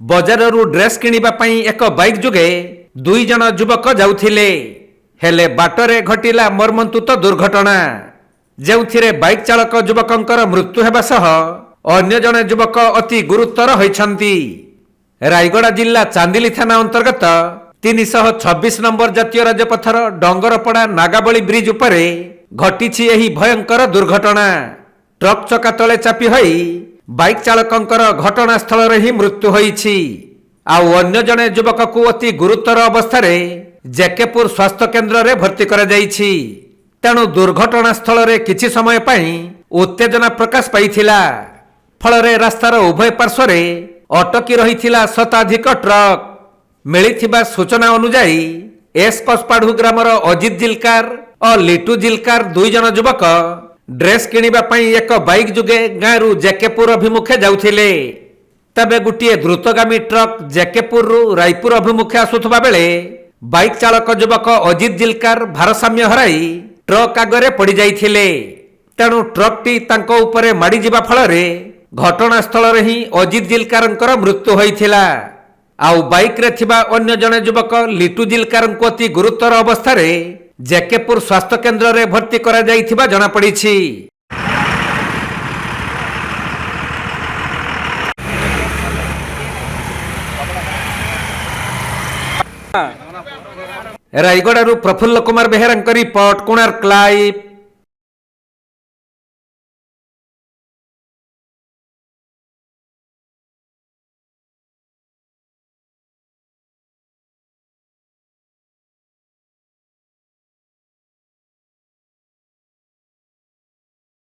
बजाररू dress किनिबा पई एक bike जुगे दुई जन युवक जाउथिले हेले बाटरे घटिला मर्मन्तुत दुर्घटना जेउथिरे बाइक चालक युवकंकर मृत्यु हेबा सह अन्य जने युवक अति गुरुतर होइछन्ति। रायगड़ा जिला चांदिली थाना अंतर्गत 326 नंबर जातीय राजपथर डंगरपड़ा नागाबली ब्रिज उपरे घटिछि एही भयंकर दुर्घटना। ट्रक चका तले चापी होई बाइक चालकंकर घटनास्थल रे ही मृत्यु होइछि। आउ अन्य जने युवक को अति गुरुतर अवस्था जेकेपुर स्वास्थ्य केन्द्र रे भर्ती करा जाइछि। तेणु दुर्घटनास्थल रे किछि समय पई उत्तेजना प्रकाश पाइथिला। फलरे रास्तार उभय पार्श्व रे अटकी रहिथिला शताधिक ट्रक। मिलिथिबा सूचना अनुसार एस कसपाढ़ू ग्रामर अजित जिलकार और लिटू जिलकार दुई जन युवक ड्रेस किनिबा पई एक बाइक जुगे गाँरु जेकेपुर अभिमुखे जाउथिले। तबे गुटिए द्रुतगामी ट्रक जेकेपुर रायपुर अभिमुखे आसुथबा बेले बाइक चालक युवक अजित जिलकार भारसाम्य हराई ट्रक आगरे पड़ी जाइथिले। तेणु ट्रकटी तांको उपरे माड़ी जिबा फलरे घटनास्थल रे ही अजित जिलकारंकर मृत्यु होइथिला। आउ बाइक रे थिबा अन्य जने युवक लिटू जिलकारंको अति गुरुतर अवस्था रे जेकेपुर स्वास्थ्य केन्द्र रे भर्ती करा जाइथिबा जना पड़िछि। रायगड़ारू प्रफुल्ल कुमार बेहेरांक रिपोर्ट, कोणार्क लाइव।